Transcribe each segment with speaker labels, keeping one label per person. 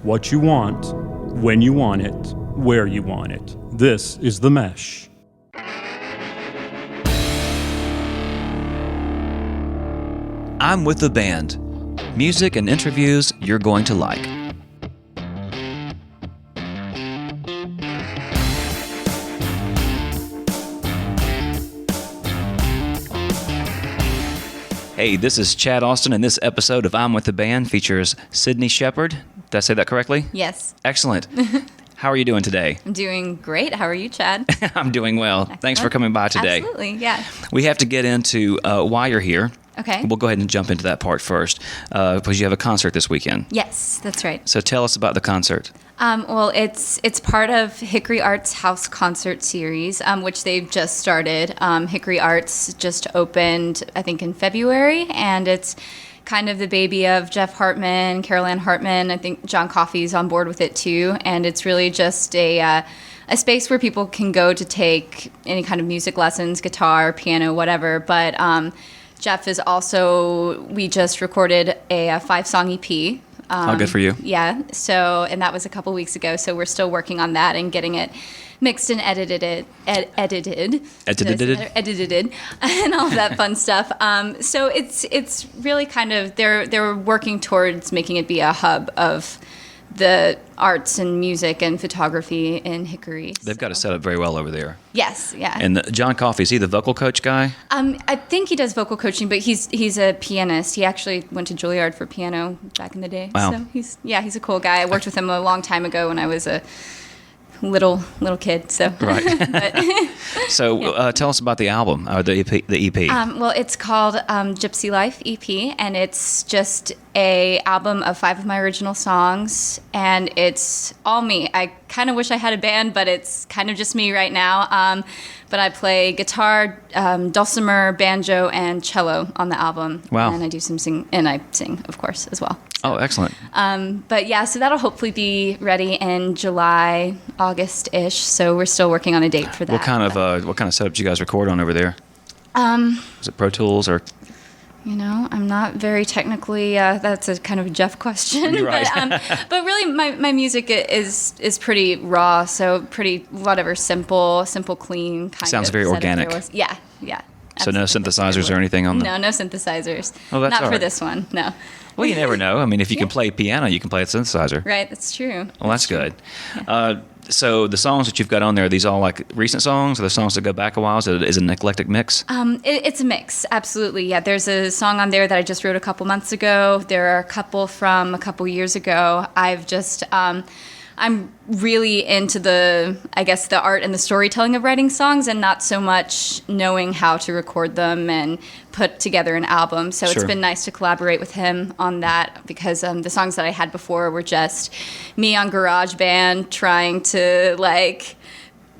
Speaker 1: what you want, when you want it, where you want it. This is The Mesh.
Speaker 2: I'm with the band. Music and interviews you're going to like. Hey, this is Chad Austin, and this episode of I'm with the Band features Sydney Shepard. Did I say that correctly?
Speaker 3: Yes.
Speaker 2: Excellent. How are you doing today?
Speaker 3: I'm doing great. How are you, Chad?
Speaker 2: I'm doing well. Excellent. Thanks for coming by today.
Speaker 3: Absolutely, yeah.
Speaker 2: We have to get into why you're here.
Speaker 3: Okay.
Speaker 2: We'll go ahead and jump into that part first, because you have a concert this weekend.
Speaker 3: Yes, that's right.
Speaker 2: So tell us about the concert.
Speaker 3: Well, it's part of Hickory Arts House Concert Series, which they've just started. Hickory Arts just opened, I think, in February, and it's kind of the baby of Jeff Hartman, Carol Ann Hartman. I think John Coffey's on board with it too, and it's really just a space where people can go to take any kind of music lessons, guitar, piano, whatever. But Jeff is also, we just recorded a 5-song EP.
Speaker 2: Good for you.
Speaker 3: Yeah. So, and that was a couple weeks ago. So we're still working on that and getting it mixed and edited, and all that fun stuff. So it's really kind of they're working towards making it be a hub of the arts and music and photography in Hickory.
Speaker 2: They've got it set up very well over there.
Speaker 3: Yes, yeah.
Speaker 2: And John Coffey, is he the vocal coach guy?
Speaker 3: I think he does vocal coaching, but he's a pianist. He actually went to Juilliard for piano back in the day.
Speaker 2: Wow.
Speaker 3: So he's a cool guy. I worked with him a long time ago when I was a little kid. So
Speaker 2: right.
Speaker 3: But,
Speaker 2: so
Speaker 3: yeah.
Speaker 2: Tell us about the album or the EP.
Speaker 3: Well, it's called Gypsy Life EP, and it's just a album of 5 of my original songs, and it's all me. I kind of wish I had a band, but it's kind of just me right now. But I play guitar, dulcimer, banjo, and cello on the album.
Speaker 2: Wow.
Speaker 3: And I do some sing, and I sing, of course, as well.
Speaker 2: Oh, excellent.
Speaker 3: But yeah, so that'll hopefully be ready in July, August-ish. So we're still working on a date for that.
Speaker 2: What kind of setup did you guys record on over there? Was it Pro Tools or?
Speaker 3: You know, I'm not very technically. That's a kind of a Jeff question.
Speaker 2: You're right.
Speaker 3: But really, my music is pretty raw. So pretty whatever, simple, clean kind of.
Speaker 2: Sounds very organic.
Speaker 3: Yeah.
Speaker 2: So no synthesizers or anything on them?
Speaker 3: No synthesizers.
Speaker 2: Oh, that's
Speaker 3: not
Speaker 2: all
Speaker 3: for
Speaker 2: right.
Speaker 3: this one. No.
Speaker 2: Well, you never know. I mean, if you can play piano, you can play a synthesizer.
Speaker 3: Right. That's true.
Speaker 2: Well, that's good. Yeah. So the songs that you've got on there, are these all like recent songs, or the songs that go back a while? Is it an eclectic mix?
Speaker 3: It's a mix, absolutely. Yeah, there's a song on there that I just wrote a couple months ago. There are a couple from a couple years ago. I'm really into the art and the storytelling of writing songs, and not so much knowing how to record them and put together an album. So
Speaker 2: Sure.
Speaker 3: It's been nice to collaborate with him on that, because the songs that I had before were just me on GarageBand trying to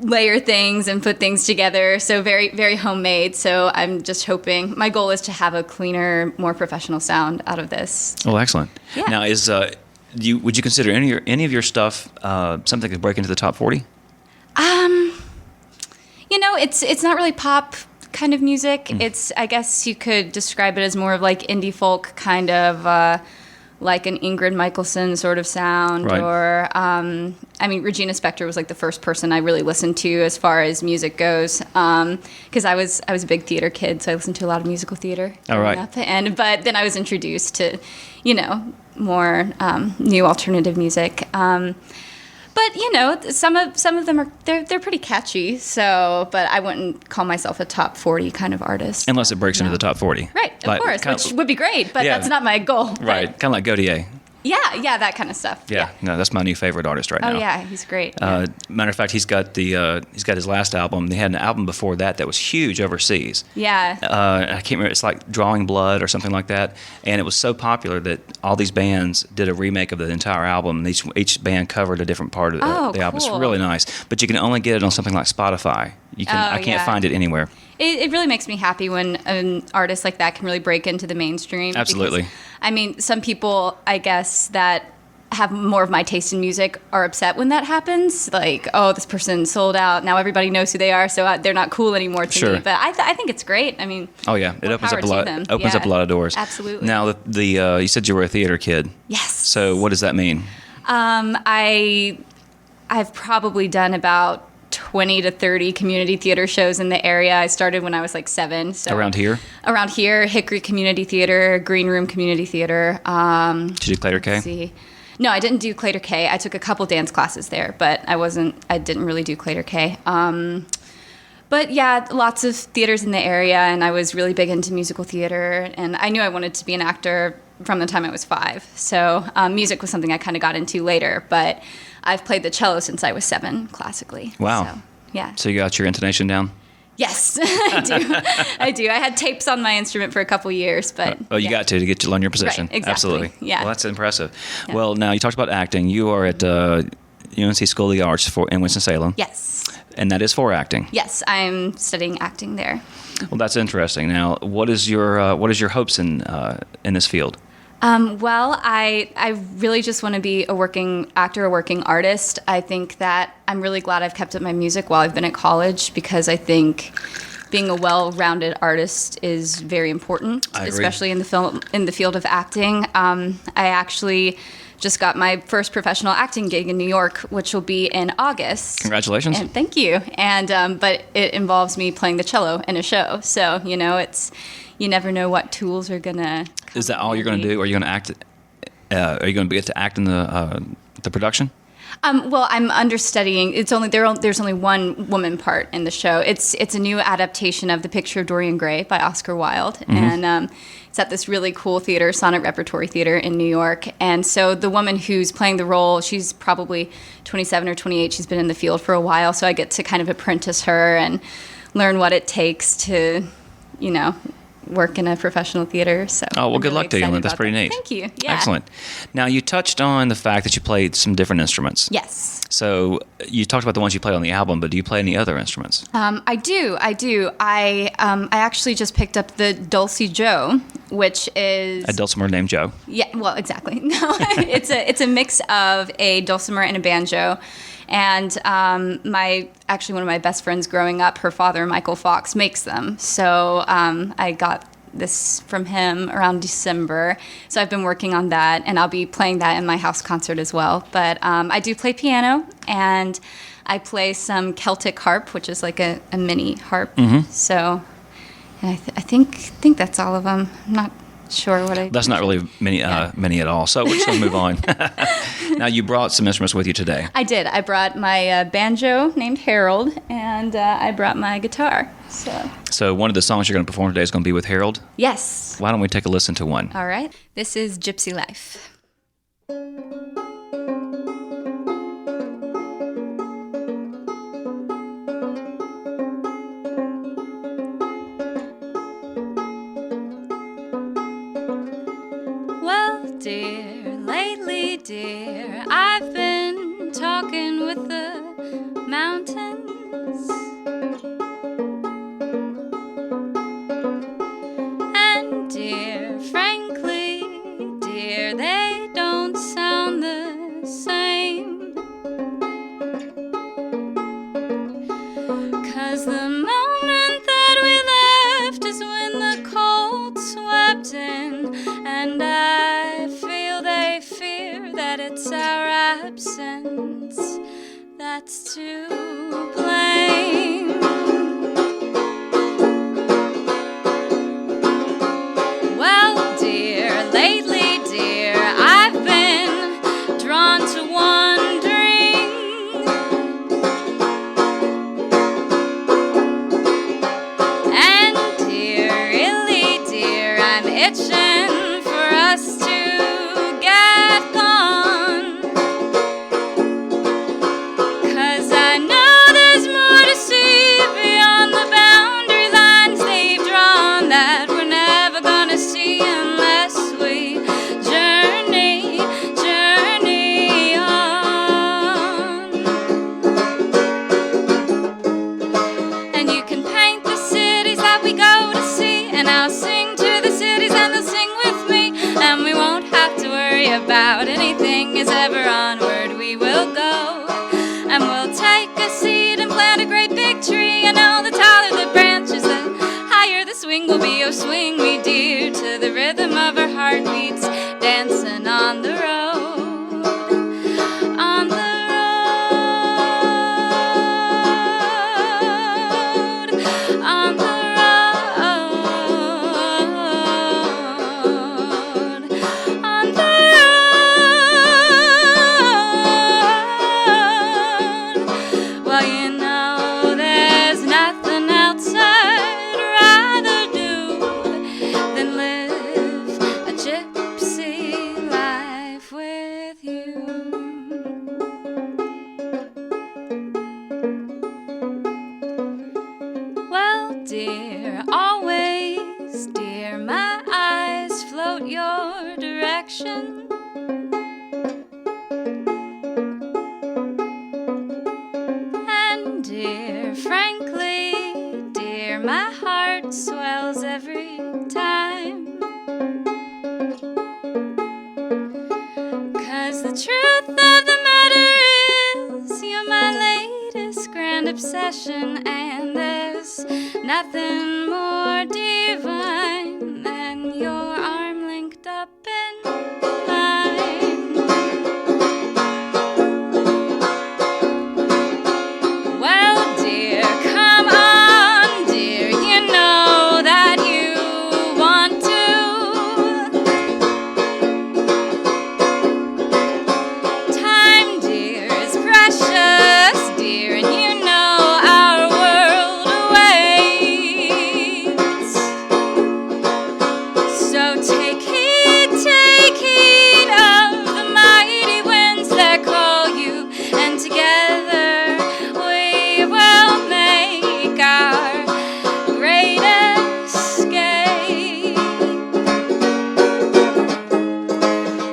Speaker 3: layer things and put things together. So very, very homemade. So I'm just hoping, my goal is to have a cleaner, more professional sound out of this.
Speaker 2: Oh, excellent.
Speaker 3: Yeah.
Speaker 2: Now, would you consider any of your stuff something that could break into the top 40?
Speaker 3: It's not really pop kind of music. It's, I guess you could describe it as more of like indie folk kind of, like an Ingrid Michaelson sort of sound.
Speaker 2: Right.
Speaker 3: Or, Regina Spektor was like the first person I really listened to as far as music goes. Because I was a big theater kid, so I listened to a lot of musical theater.
Speaker 2: All right.
Speaker 3: But then I was introduced to, more new alternative music. But some of them they're pretty catchy. So, but I wouldn't call myself a top 40 kind of artist.
Speaker 2: Unless it breaks into the top 40.
Speaker 3: Right, of course, which would be great, but
Speaker 2: Yeah.
Speaker 3: that's not my goal.
Speaker 2: Right, kind of like Gaudier.
Speaker 3: Yeah, that kind of stuff.
Speaker 2: Yeah, no, that's my new favorite artist right now.
Speaker 3: Oh yeah, he's great. Yeah.
Speaker 2: Matter of fact, he's got his last album. They had an album before that was huge overseas.
Speaker 3: Yeah.
Speaker 2: I can't remember. It's like Drawing Blood or something like that. And it was so popular that all these bands did a remake of the entire album. And each band covered a different part of the album. It's
Speaker 3: cool.
Speaker 2: really nice. But you can only get it on something like Spotify. I can't find it anywhere.
Speaker 3: It really makes me happy when an artist like that can really break into the mainstream.
Speaker 2: Absolutely.
Speaker 3: Because, some people, I guess, that have more of my taste in music are upset when that happens. Like, oh, this person sold out. Now everybody knows who they are, so they're not cool anymore to me. But I think it's great.
Speaker 2: Oh yeah, it opens up a lot. Opens up a lot of doors.
Speaker 3: Absolutely.
Speaker 2: Now, you said you were a theater kid.
Speaker 3: Yes.
Speaker 2: So what does that mean?
Speaker 3: I've probably done about 20 to 30 community theater shows in the area. I started when I was like 7. So
Speaker 2: Around here?
Speaker 3: Around here, Hickory Community Theater, Green Room Community Theater.
Speaker 2: Did you do Clater K?
Speaker 3: Let's see. No, I didn't do Clater K. I took a couple dance classes there, but I didn't really do Clater K. But yeah, lots of theaters in the area, and I was really big into musical theater, and I knew I wanted to be an actor from the time I was 5. So music was something I kind of got into later, but I've played the cello since I was 7 classically.
Speaker 2: Wow.
Speaker 3: So, yeah.
Speaker 2: So you got your intonation down?
Speaker 3: Yes, I do. I do. I had tapes on my instrument for a couple years, but
Speaker 2: You got to get to learn your position.
Speaker 3: Right, exactly.
Speaker 2: Absolutely.
Speaker 3: Yeah.
Speaker 2: Well, that's impressive.
Speaker 3: Yeah.
Speaker 2: Well, now you talked about acting. You are at UNC School of the Arts in Winston-Salem.
Speaker 3: Yes.
Speaker 2: And that is for acting.
Speaker 3: Yes, I'm studying acting there.
Speaker 2: Well, that's interesting. Now, what is your hopes in this field?
Speaker 3: Well, I really just want to be a working actor, a working artist. I think that I'm really glad I've kept up my music while I've been at college, because I think being a well-rounded artist is very important,
Speaker 2: I agree.
Speaker 3: especially in the field of acting. I actually just got my first professional acting gig in New York, which will be in August.
Speaker 2: Congratulations.
Speaker 3: And thank you. And but it involves me playing the cello in a show. So, you never know what tools are going to come.
Speaker 2: Is that all you're going to do? Are you going to act? Are you going to get to act in the production?
Speaker 3: Well, I'm understudying. There's only one woman part in the show. It's a new adaptation of The Picture of Dorian Gray by Oscar Wilde, and it's at this really cool theater, Sonnet Repertory Theater in New York. And so the woman who's playing the role, she's probably 27 or 28. She's been in the field for a while, so I get to kind of apprentice her and learn what it takes to, work in a professional theater. So
Speaker 2: Oh, well,
Speaker 3: I'm
Speaker 2: good
Speaker 3: really
Speaker 2: luck to you.
Speaker 3: excited
Speaker 2: That's
Speaker 3: about
Speaker 2: pretty
Speaker 3: that.
Speaker 2: neat.
Speaker 3: Thank you. Yeah.
Speaker 2: Excellent. Now, you touched on the fact that you played some different instruments.
Speaker 3: Yes.
Speaker 2: So you talked about the ones you played on the album, but do you play any other instruments?
Speaker 3: I do. I actually just picked up the Dulcie Joe, which is
Speaker 2: A dulcimer named Joe.
Speaker 3: yeah. Well, exactly. No, it's a mix of a dulcimer and a banjo. And one of my best friends growing up, her father, Michael Fox, makes them. So I got this from him around December. So I've been working on that, and I'll be playing that in my house concert as well. But I do play piano, and I play some Celtic harp, which is like a mini harp.
Speaker 2: Mm-hmm.
Speaker 3: So and I think that's all of them. I'm not sure what I.
Speaker 2: That's not really many at all. So we're just going to move on. Now, you brought some instruments with you today.
Speaker 3: I did. I brought my banjo named Harold, and I brought my guitar.
Speaker 2: So one of the songs you're going to perform today is going to be with Harold.
Speaker 3: Yes.
Speaker 2: Why don't we take a listen to one?
Speaker 3: All right. This is Gypsy Life. Well, dear, lately, dear, I've been talking with the mountains. And dear, frankly, dear, they don't sound the same. 'Cause the moment that we left is when the cold swept in, and I feel they fear that it's our absence that's to blame. Well, dear, lately, dear, I've been drawn to wandering. And dear, really, dear, I'm itching for us to get gone. 'Cause I know there's more to see beyond the boundary lines they've drawn that we're never gonna see unless we journey on. And you can paint the cities that we go to see, and I'll sing to the cities and they'll sing with me, and we won't have to worry about anything as ever onward we will go. And we'll take a seed and plant a great big tree, and all the taller the branches, the higher the swing will be. Oh, swing me, dear, to the rhythm of our heartbeats dancing on the road. satisfaction. And dear, frankly, dear, my heart swells every time. 'Cause the truth of the matter is, you're my latest grand obsession, and there's nothing more divine than your arm linked up in mine. Well, dear, come on, dear, you know that you want to. Time, dear, is precious, dear, and you know our world awaits. So take heed of the mighty winds that call you, and together we will make our great escape.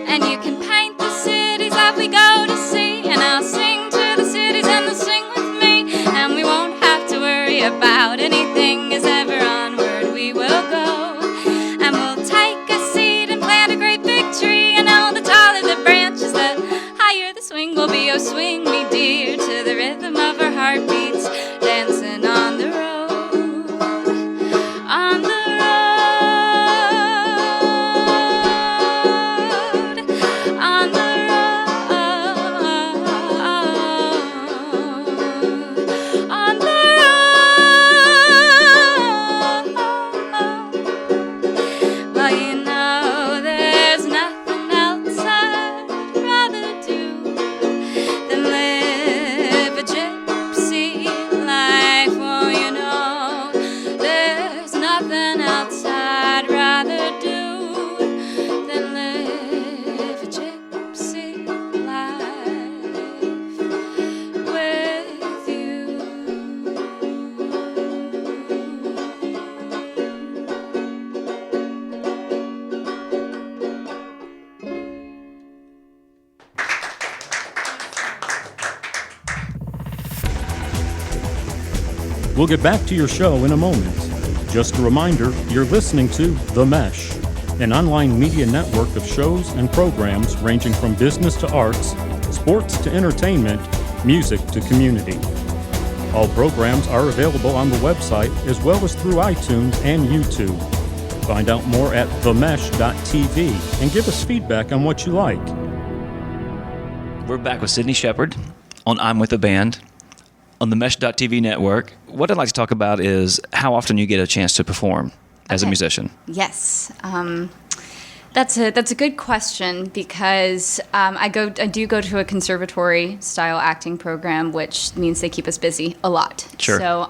Speaker 3: And you can paint the cities that we go to see, and I'll sing to the cities and they'll sing with me, and we won't have to worry about anything, as ever onward we will go. And we'll take a seat and plant a great big tree, and all the taller the branches, the higher the swing will be. Oh, swing me, dear, to the rhythm of our heartbeats, dancing on the road, on the road, on the road, on the road. Well, you know there's nothing else I'd rather do than live a gypsy life. Oh, you know there's nothing else I'd rather do than live a gypsy life with you.
Speaker 1: We'll get back to your show in a moment. Just a reminder, you're listening to The Mesh, an online media network of shows and programs ranging from business to arts, sports to entertainment, music to community. All programs are available on the website as well as through iTunes and YouTube. Find out more at themesh.tv and give us feedback on what you like.
Speaker 2: We're back with Sydney Shepard on I'm With a Band on the Mesh.tv network. What I'd like to talk about is how often you get a chance to perform as a musician.
Speaker 3: Yes. That's a good question, because I do go to a conservatory style acting program, which means they keep us busy a lot.
Speaker 2: Sure.
Speaker 3: So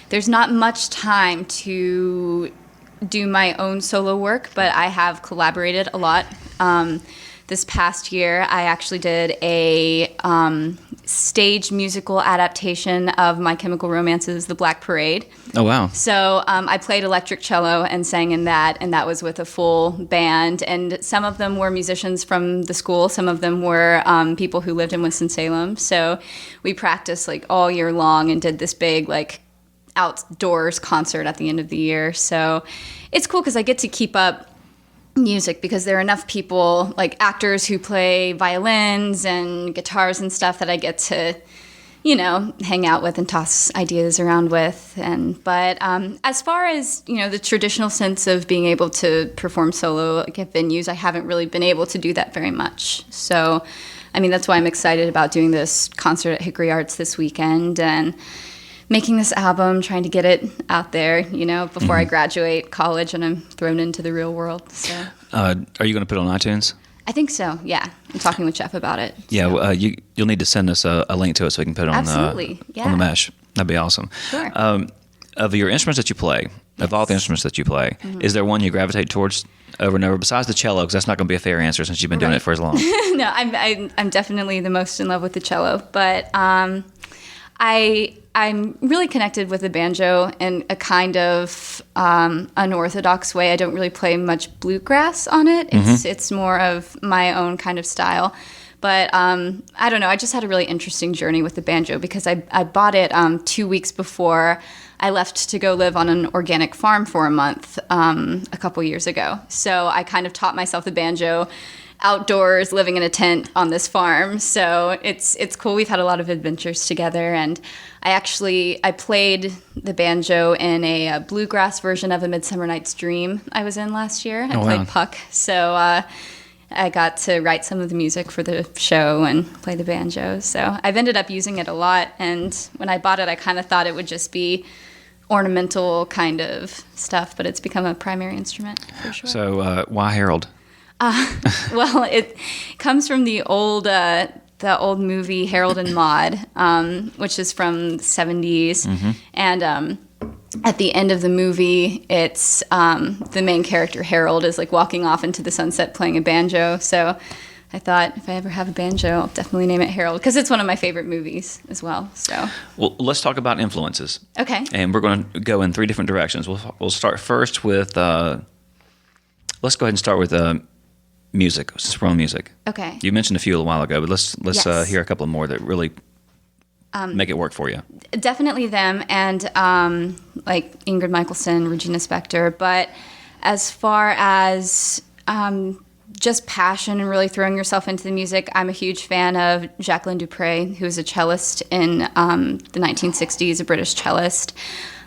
Speaker 3: there's not much time to do my own solo work, but I have collaborated a lot. This past year, I actually did a stage musical adaptation of My Chemical Romance's The Black Parade.
Speaker 2: Oh, wow.
Speaker 3: So I played electric cello and sang in that, and that was with a full band. And some of them were musicians from the school. Some of them were people who lived in Winston-Salem. So we practiced like all year long and did this big like outdoors concert at the end of the year. So it's cool because I get to keep up music, because there are enough people, like actors who play violins and guitars and stuff, that I get to, you know, hang out with and toss ideas around with. But as far as, you know, the traditional sense of being able to perform solo like at venues, I haven't really been able to do that very much. So, I mean, that's why I'm excited about doing this concert at Hickory Arts this weekend and making this album, trying to get it out there, you know, before I graduate college and I'm thrown into the real world. So,
Speaker 2: are you going to put it on iTunes?
Speaker 3: I think so, yeah. I'm talking with Jeff about it.
Speaker 2: Yeah, well, you'll need to send us a link to it so we can put it on
Speaker 3: Absolutely, yeah.
Speaker 2: on the Mesh. That'd be awesome.
Speaker 3: Sure.
Speaker 2: Of your instruments that you play, of all the instruments that you play, is there one you gravitate towards over and over besides the cello? Because that's not going to be a fair answer since you've been doing it for as long.
Speaker 3: No, I'm definitely the most in love with the cello, but I'm really connected with the banjo in a kind of unorthodox way. I don't really play much bluegrass on it. It's more of my own kind of style. But I don't know. I just had a really interesting journey with the banjo because I bought it 2 weeks before I left to go live on an organic farm for a month a couple years ago. So I kind of taught myself the banjo outdoors, living in a tent on this farm. So it's cool. We've had a lot of adventures together, and I played the banjo in a bluegrass version of A Midsummer Night's Dream I was in last year. I played Puck. So I got to write some of the music for the show and play the banjo. So I've ended up using it a lot. And when I bought it, I kind of thought it would just be ornamental kind of stuff, but it's become a primary instrument for sure.
Speaker 2: So why Harold?
Speaker 3: Well, it comes from the old movie Harold and Maude, which is from the 70s. And at the end of the movie, it's the main character, Harold, is like walking off into the sunset playing a banjo. So I thought if I ever have a banjo, I'll definitely name it Harold, because it's one of my favorite movies as well. So,
Speaker 2: well, let's talk about influences.
Speaker 3: Okay.
Speaker 2: And we're going to go in 3 different directions. We'll start first with, let's go ahead and start with music, since we're on music.
Speaker 3: Okay.
Speaker 2: You mentioned a few a while ago, but let's
Speaker 3: Yes.
Speaker 2: hear a couple more that really make it work for you.
Speaker 3: Definitely them, and like Ingrid Michaelson, Regina Spektor. But as far as just passion and really throwing yourself into the music, I'm a huge fan of Jacqueline du Pré, who was a cellist in the 1960s, a British cellist.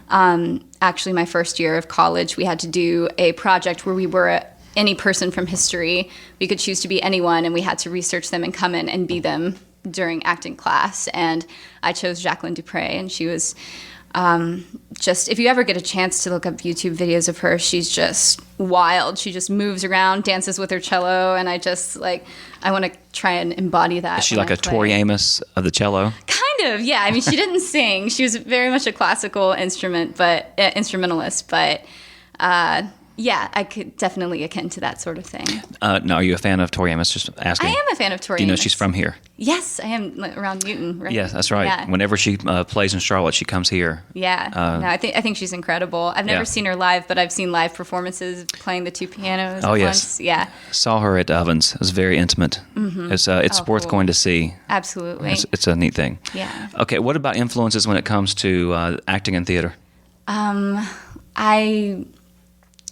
Speaker 3: Actually, my first year of college, we had to do a project where we were any person from history. We could choose to be anyone, and we had to research them and come in and be them during acting class. And I chose Jacqueline du Pré, and she was just, if you ever get a chance to look up YouTube videos of her, she's just wild. She just moves around, dances with her cello, and I want to try and embody that.
Speaker 2: Is she like a Tori Amos of the cello?
Speaker 3: Kind of, yeah. I mean, she didn't sing. She was very much a classical instrumentalist, but yeah, I could definitely akin to that sort of thing.
Speaker 2: No, are you a fan of Tori Amos? Just asking.
Speaker 3: I am a fan of Tori Amos.
Speaker 2: Do you know she's from here?
Speaker 3: Yes, I am, around Newton, right?
Speaker 2: Yes, that's right.
Speaker 3: Yeah.
Speaker 2: Whenever she plays in Charlotte, she comes here.
Speaker 3: Yeah, no, I think she's incredible. I've never seen her live, but I've seen live performances playing the 2 pianos at once. Yeah.
Speaker 2: Saw her at Ovens. It was very intimate. It's worth going to see.
Speaker 3: Absolutely.
Speaker 2: It's a neat thing.
Speaker 3: Yeah.
Speaker 2: Okay, what about influences when it comes to acting and theater?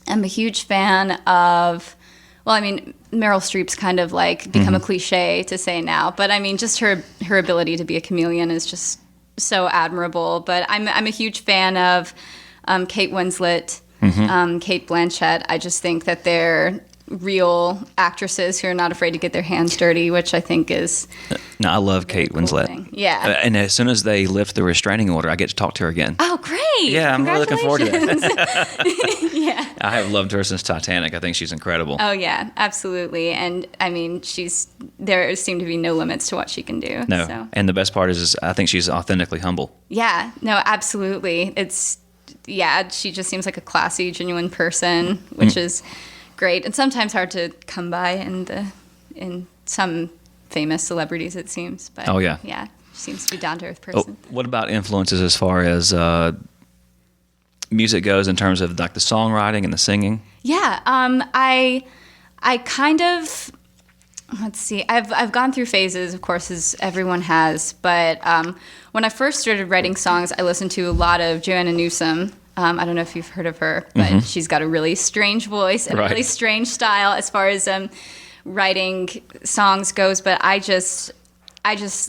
Speaker 3: I'm a huge fan of, well, I mean, Meryl Streep's kind of like become a cliche to say now, but I mean, just her ability to be a chameleon is just so admirable. But I'm a huge fan of Kate Winslet, Kate Blanchett. I just think that they're real actresses who are not afraid to get their hands dirty, which I think is...
Speaker 2: No, I love Kate Winslet.
Speaker 3: Thing. Yeah.
Speaker 2: And as soon as they lift the restraining order, I get to talk to her again.
Speaker 3: Oh, great.
Speaker 2: Yeah, I'm really looking forward to
Speaker 3: that. Yeah.
Speaker 2: I have loved her since Titanic. I think she's incredible.
Speaker 3: Oh, yeah, absolutely. And, I mean, there seem to be no limits to what she can do.
Speaker 2: No.
Speaker 3: So.
Speaker 2: And the best part is I think she's authentically humble.
Speaker 3: Yeah. No, absolutely. She just seems like a classy, genuine person, which is great. And sometimes hard to come by in some famous celebrities, it seems. But
Speaker 2: oh, yeah.
Speaker 3: Yeah, she seems to be a down-to-earth person.
Speaker 2: What about influences as far as music goes in terms of like the songwriting and the singing?
Speaker 3: Yeah, I kind of, let's see, I've gone through phases, of course, as everyone has, but when I first started writing songs, I listened to a lot of Joanna Newsom. I don't know if you've heard of her, but she's got a really strange voice and a really strange style as far as writing songs goes, but I just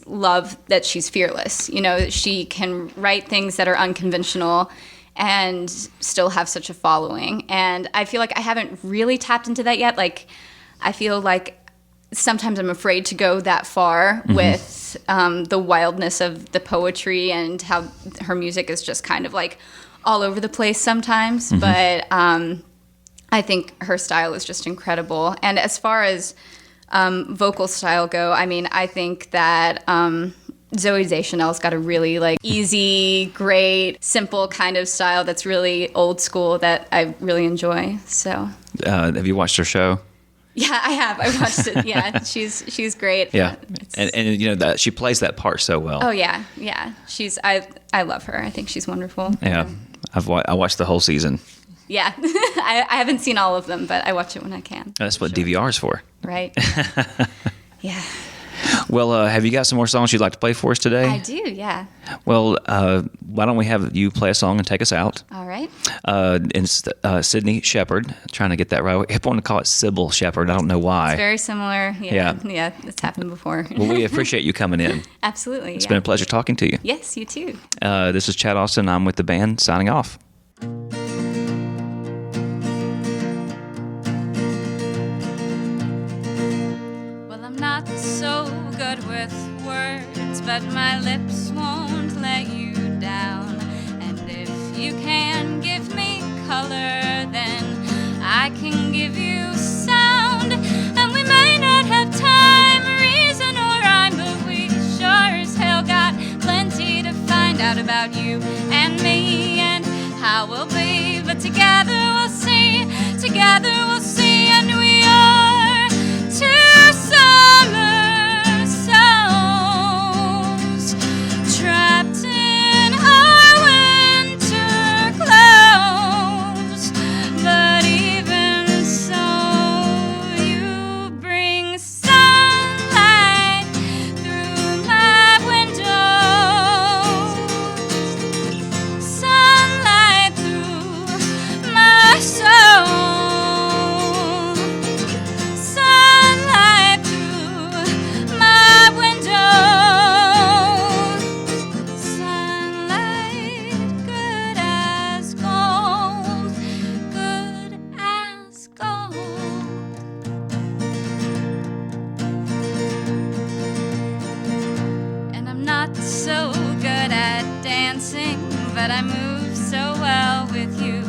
Speaker 3: love that she's fearless. You know, she can write things that are unconventional and still have such a following. And I feel like I haven't really tapped into that yet. Like, I feel like sometimes I'm afraid to go that far with the wildness of the poetry and how her music is just kind of like all over the place sometimes. But I think her style is just incredible. And as far as vocal style go, I mean, I think that Zooey Deschanel's got a really like easy, great, simple kind of style that's really old school that I really enjoy. So,
Speaker 2: have you watched her show?
Speaker 3: Yeah, I have. I watched it. Yeah, she's great.
Speaker 2: Yeah,
Speaker 3: It's-
Speaker 2: and you know that she plays that part so well.
Speaker 3: Oh yeah, yeah. I love her. I think she's wonderful.
Speaker 2: Yeah, I watched the whole season.
Speaker 3: Yeah. I haven't seen all of them, but I watch it when I can.
Speaker 2: That's what DVR is for.
Speaker 3: Right. Yeah.
Speaker 2: Well, have you got some more songs you'd like to play for us today?
Speaker 3: I do. Yeah.
Speaker 2: Well, why don't we have you play a song and take us out?
Speaker 3: All right.
Speaker 2: It's Sydney Shepherd. Trying to get that right. I want to call it Sybil Shepherd. I don't know why.
Speaker 3: It's very similar.
Speaker 2: Yeah.
Speaker 3: Yeah. It's happened before.
Speaker 2: Well, we appreciate you coming in.
Speaker 3: Absolutely.
Speaker 2: It's been a pleasure talking to you.
Speaker 3: Yes, you too.
Speaker 2: This is Chad Austin. I'm with the band signing off.
Speaker 3: Well, I'm not so good with words, but my lips won't let you down. And if you can give me color, then I can give you sound. And we may not have time, reason, or rhyme, but we sure as hell got plenty to find out about you and me and how we'll be. But together we'll see, and we are two summer souls trapped in our winter clothes. But even so, you bring sunlight through my window, sunlight through my soul. But I move so well with you,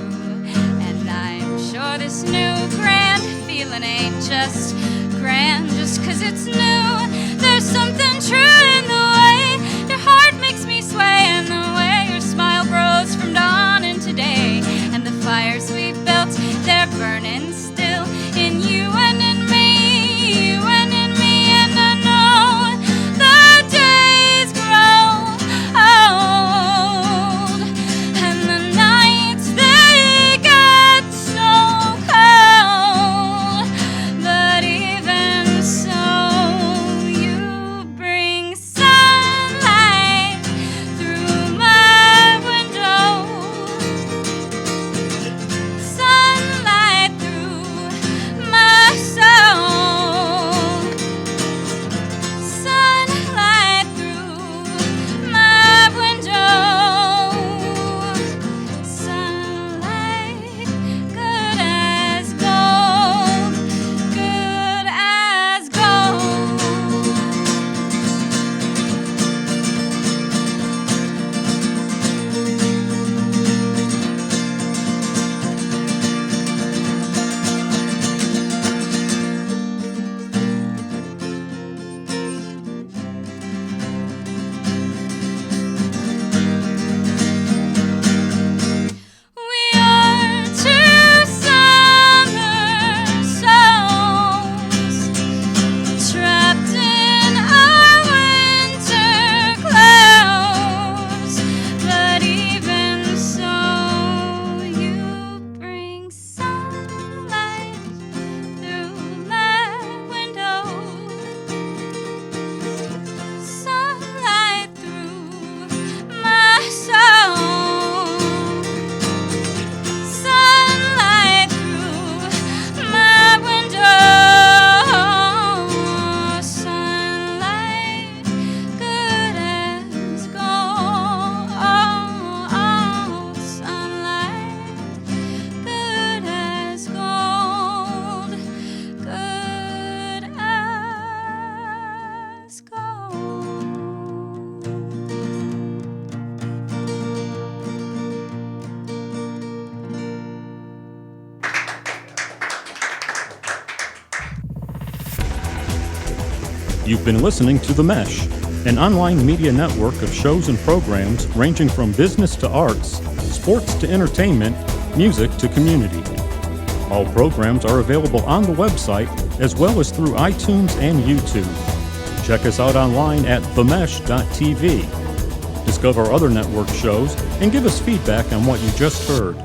Speaker 3: and I'm sure this new grand feeling ain't just grand just 'cause it's new. There's something true in the way your heart makes me sway, and the way your smile grows from dawn into day, and the fires we built, they're burning still in you and in me, you and in me, and I know the days grow old, and the nights they get so cold, but even so, you bring sunlight through my window, sunlight through my soul, sunlight through my window, sunlight good as gold, good as gold. We are two summer souls trapped in our winter clothes, but even so, you bring sunlight through my window, sunlight through my soul, sunlight through my window, sunlight good as gold, sunlight good as gold, good as gold.
Speaker 1: You've been listening to The Mesh, an online media network of shows and programs ranging from business to arts, sports to entertainment, music to community. All programs are available on the website as well as through iTunes and YouTube. Check us out online at themesh.tv. Discover other network shows and give us feedback on what you just heard.